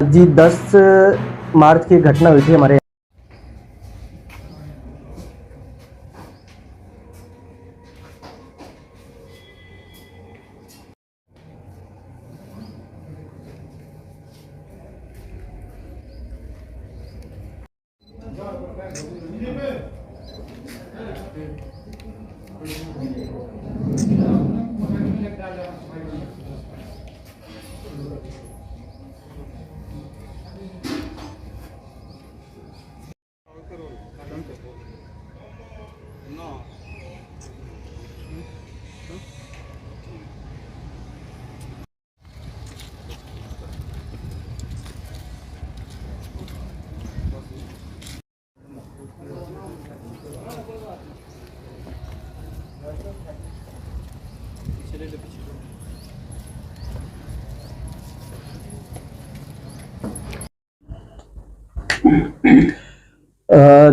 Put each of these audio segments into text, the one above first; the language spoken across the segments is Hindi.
जी 10 मार्च की घटना हुई थी हमारे।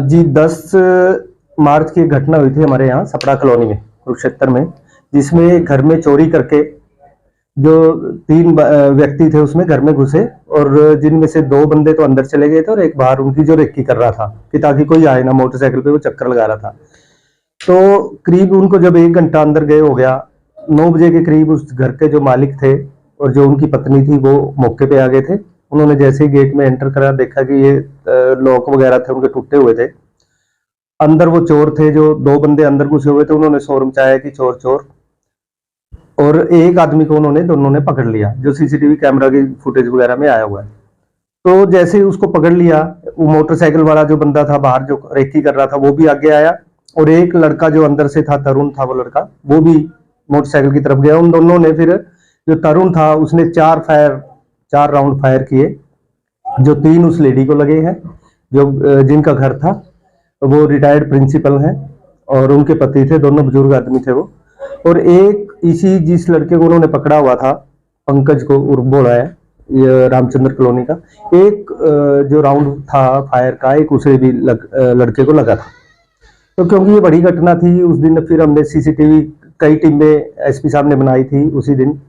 जी 10 मार्च की घटना हुई थी हमारे यहाँ सपड़ा कॉलोनी में, कुरुक्षेत्र में, जिसमें घर में चोरी करके जो 3 व्यक्ति थे उसमें घर में घुसे, और जिनमें से 2 बंदे तो अंदर चले गए थे और एक बाहर उनकी जो रेकी कर रहा था कि ताकि कोई आए ना, मोटरसाइकिल पे वो चक्कर लगा रहा था। तो करीब उनको जब 1 घंटा अंदर गए हो गया, 9 बजे के करीब उस घर के जो मालिक थे और जो उनकी पत्नी थी वो मौके पे आ गए थे। उन्होंने जैसे ही गेट में एंटर करा, देखा कि ये लॉक वगैरह थे उनके टूटे हुए थे। अंदर वो चोर थे, जो 2 बंदे अंदर घुसे हुए थे, उन्होंने शोर मचाया कि चोर चोर, और एक आदमी को दोनों ने पकड़ लिया, जो सीसीटीवी कैमरा की फुटेज वगैरह में आया हुआ है। तो जैसे ही उसको पकड़ लिया, वो मोटरसाइकिल वाला जो बंदा था बाहर जो रेकी कर रहा था वो भी आगे आया, और एक लड़का जो अंदर से था, तरुण था वो लड़का, वो भी मोटरसाइकिल की तरफ गया। उन दोनों ने फिर, जो तरुण था उसने 4 राउंड फायर किए, जो 3 उस लेडी को लगे हैं, जो जिनका घर था, वो रिटायर्ड प्रिंसिपल हैं और उनके पति थे, दोनों बुजुर्ग आदमी थे वो। और एक इसी जिस लड़के को उन्होंने पकड़ा हुआ था, पंकज को, उर्फ बोला है, ये रामचंद्र कॉलोनी का, एक जो राउंड था फायर का, एक उसे भी लड़के को लगा था। तो क्योंकि ये बड़ी घटना थी, उस दिन फिर हमने सीसीटीवी कई टीमें एसपी साहब ने बनाई थी उसी दिन।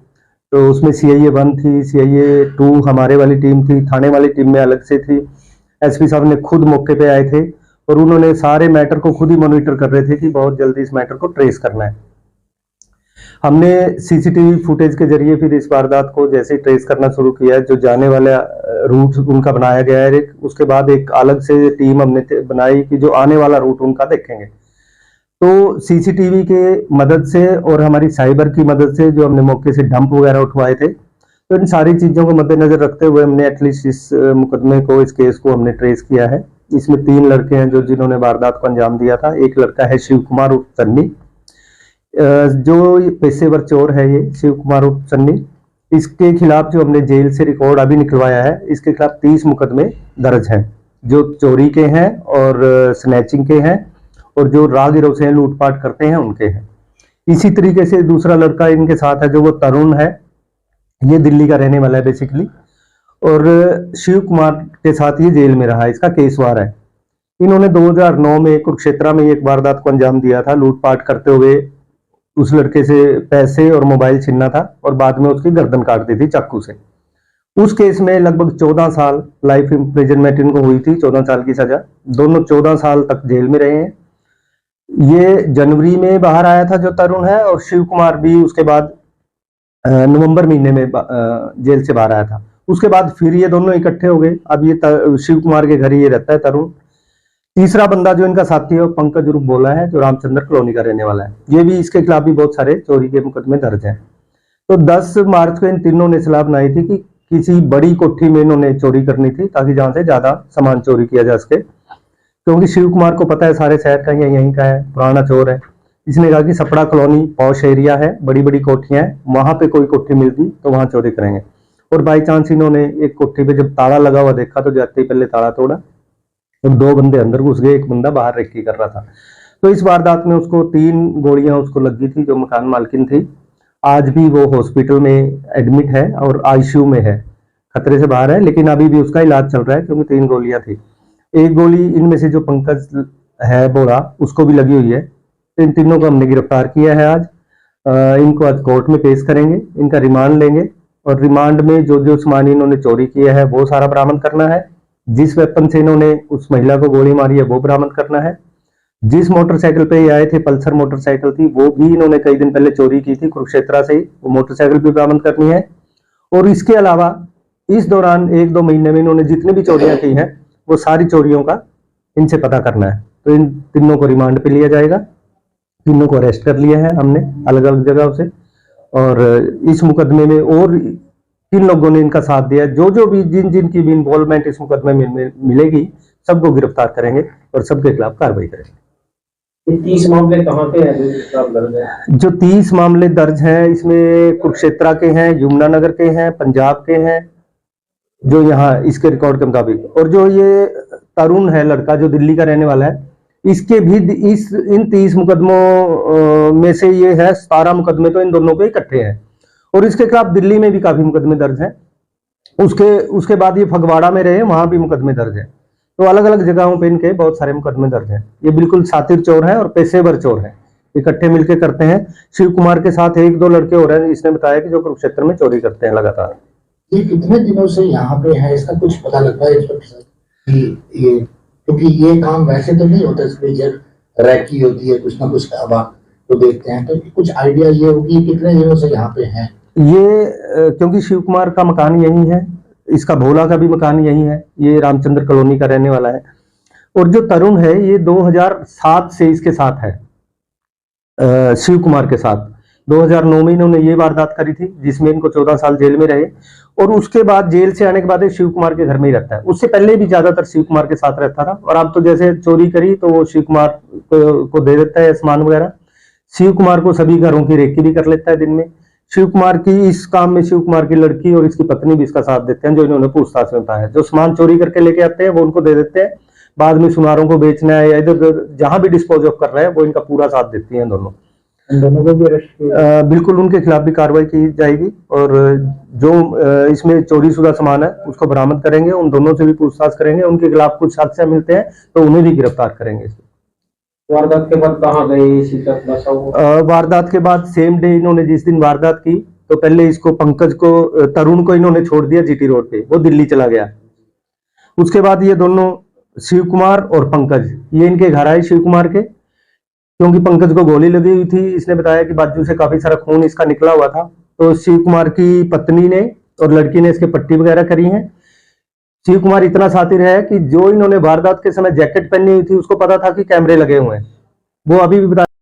तो उसमें CIA 1 थी, CIA 2 हमारे वाली टीम थी, थाने वाली टीम में अलग से थी। एसपी साहब ने खुद मौके पे आए थे और उन्होंने सारे मैटर को खुद ही मॉनिटर कर रहे थे कि बहुत जल्दी इस मैटर को ट्रेस करना है। हमने सीसीटीवी फुटेज के जरिए फिर इस वारदात को जैसे ट्रेस करना शुरू किया, जो जाने वाला रूट उनका बनाया गया है, उसके बाद एक अलग से टीम हमने बनाई कि जो आने वाला रूट उनका देखेंगे। तो सीसीटीवी के मदद से और हमारी साइबर की मदद से जो हमने मौके से डंप वगैरह उठवाए थे, तो इन सारी चीजों को मद्देनजर रखते हुए हमने एटलीस्ट इस मुकदमे को, इस केस को हमने ट्रेस किया है। इसमें 3 लड़के हैं जो जिन्होंने वारदात को अंजाम दिया था। एक लड़का है शिव कुमार उर्फ सन्नी, जो पेशेवर चोर है, ये शिव कुमार उर्फ सन्नी। इसके खिलाफ जो हमने जेल से रिकॉर्ड अभी निकलवाया है, इसके खिलाफ 30 मुकदमे दर्ज हैं, जो चोरी के हैं और स्नैचिंग के हैं, और जो राहगीरों से लूटपाट करते हैं उनके हैं। इसी तरीके से दूसरा लड़का इनके साथ है, जो वो तरुण है, ये दिल्ली का रहने वाला है बेसिकली, और शिव कुमार के साथ ये जेल में रहा, इसका केसवार है। इन्होंने 2009 में कुरुक्षेत्र में एक वारदात को अंजाम दिया था, लूटपाट करते हुए उस लड़के से पैसे और मोबाइल छीनना था और बाद में उसकी गर्दन काट दी थी चाकू से। उस केस में लगभग 14 साल लाइफ इम्प्रिजनमेंट इनको हुई थी, 14 साल की सजा। दोनों 14 साल तक जेल में रहे हैं। ये जनवरी में बाहर आया था जो तरुण है, और शिव कुमार भी उसके बाद नवंबर महीने में जेल से बाहर आया था। उसके बाद फिर ये दोनों इकट्ठे हो गए। अब ये शिव कुमार के घर ही ये रहता है तरुण। तीसरा बंदा जो इनका साथी है वो पंकज उर्फ बोला है, जो रामचंद्र कॉलोनी का रहने वाला है। ये भी, इसके खिलाफ भी बहुत सारे चोरी के मुकदमे दर्ज हैं। तो 10 मार्च को इन तीनों ने सलाह बनाई थी कि किसी बड़ी कोठी में इन्होंने चोरी करनी थी, ताकि जहां से ज्यादा सामान चोरी किया जा सके। क्योंकि शिव कुमार को पता है सारे शहर का यहीं का है, पुराना चोर है। इसने कहा कि सपड़ा कॉलोनी पॉश एरिया है, बड़ी बड़ी कोठियां हैं, वहां पे कोई कोठी मिलती तो वहां चोरी करेंगे। और बाई चांस इन्होंने एक कोठी पे जब ताला लगा हुआ देखा, तो जाते ही पहले ताला तोड़ा और 2 बंदे अंदर घुस गए, एक बंदा बाहर रेकी कर रहा था। तो इस वारदात में उसको 3 गोलियां उसको लगी थी, जो मकान मालकिन थी। आज भी वो हॉस्पिटल में एडमिट है और ICU में है, खतरे से बाहर है, लेकिन अभी भी उसका इलाज चल रहा है क्योंकि 3 गोलियां थी। एक गोली इनमें से जो पंकज है बोरा, उसको भी लगी हुई है। तो इन तीनों को हमने गिरफ्तार किया है आज। इनको आज कोर्ट में पेश करेंगे, इनका रिमांड लेंगे और रिमांड में जो जो सामान इन्होंने चोरी किया है वो सारा बरामद करना है। जिस वेपन से इन्होंने उस महिला को गोली मारी है वो बरामद करना है। जिस मोटरसाइकिल पे ये आए थे, पल्सर मोटरसाइकिल थी, वो भी इन्होंने कई दिन पहले चोरी की थी कुरुक्षेत्र से ही, वो मोटरसाइकिल भी बरामद करनी है। और इसके अलावा इस दौरान 1-2 महीने में इन्होंने जितनी भी चोरियां की हैं वो सारी चोरियों का इनसे पता करना है। तो इन तीनों को रिमांड पे लिया जाएगा। तीनों को अरेस्ट कर लिया है हमने अलग अलग जगहों से। और इस मुकदमे में और किन लोगों ने इनका साथ दिया, जो जो भी जिनकी भी इन्वॉल्वमेंट इस मुकदमे में मिलेगी, सबको गिरफ्तार करेंगे और सबके खिलाफ कार्रवाई करेंगे। 30 मामले कहाँ के हैं जो 30 मामले दर्ज हैं इसमें कुरुक्षेत्र के हैं, यमुनानगर के हैं, पंजाब के हैं, जो यहाँ इसके रिकॉर्ड के मुताबिक। और जो ये तरुण है लड़का जो दिल्ली का रहने वाला है, इसके भी इन 30 मुकदमों में से ये है 17 मुकदमे तो इन दोनों के इकट्ठे हैं। और इसके खिलाफ दिल्ली में भी काफी मुकदमे दर्ज हैं। उसके बाद ये फगवाड़ा में रहे, वहां भी मुकदमे दर्ज हैं। तो अलग अलग जगहों पे इनके बहुत सारे मुकदमे दर्ज हैं। ये बिल्कुल शातिर चोर है और पेशेवर चोर है, इकट्ठे मिलकर करते हैं। शिव कुमार के साथ 1-2 लड़के हो रहे हैं, इसने बताया कि जो कुरुक्षेत्र में चोरी करते हैं लगातार। ये कितने दिनों से यहाँ पे है, इसका कुछ पता लगता है इंस्पेक्टर साहब कि ये, क्योंकि ये काम वैसे तो नहीं होता, इसमें जब रैकी होती है कुछ ना कुछ आप तो देखते हैं, तो कुछ आइडिया ये होगी कितने दिनों से यहाँ पे है ये? क्योंकि शिव कुमार का मकान यही है, इसका भोला का भी मकान यही है, ये रामचंद्र कॉलोनी का रहने वाला है। और जो तरुण है ये 2007 से इसके साथ है, शिव कुमार के साथ। 2009 में इन्होंने ये वारदात करी थी जिसमें इनको 14 साल जेल में रहे। और उसके बाद जेल से आने के बाद शिव कुमार के घर में ही रहता है। उससे पहले भी ज्यादातर शिव कुमार के साथ रहता था। और अब तो जैसे चोरी करी तो वो शिव कुमार को दे देता है सामान वगैरह। शिव कुमार को सभी घरों की रेकी भी कर लेता है दिन में। शिव कुमार की इस काम में शिव कुमार की लड़की और इसकी पत्नी भी इसका साथ देते हैं, जो इन्होंने पूछताछ में बताया। जो सामान चोरी करके लेके आते हैं वो उनको दे देते हैं, बाद में सुनारों को बेचना है या इधर जहां भी डिस्पोज ऑफ कर रहे हैं वो इनका पूरा साथ देती हैं दोनों। दोनों को भी अरेस्ट बिल्कुल उनके खिलाफ भी कार्रवाई की जाएगी। और जो इसमें चोरी शुदा सामान है उसको बरामद करेंगे, उन दोनों से भी पूछताछ करेंगे। उनके खिलाफ कुछ साक्ष्य मिलते हैं तो उन्हें भी गिरफ्तार करेंगे। वारदात के बाद कहाँ गए? वारदात के बाद सेम डे इन्होंने जिस दिन वारदात की तो पहले इसको पंकज को, तरुण को इन्होंने छोड़ दिया जीटी रोड पे, वो दिल्ली चला गया। उसके बाद ये दोनों शिव कुमार और पंकज ये इनके घर आए शिव कुमार के, क्योंकि पंकज को गोली लगी हुई थी। इसने बताया कि बाजू से काफी सारा खून इसका निकला हुआ था। तो शिव कुमार की पत्नी ने और लड़की ने इसके पट्टी वगैरह करी है। शिव कुमार इतना शातिर है कि जो इन्होंने वारदात के समय जैकेट पहनी हुई थी उसको पता था कि कैमरे लगे हुए हैं। वो अभी भी बता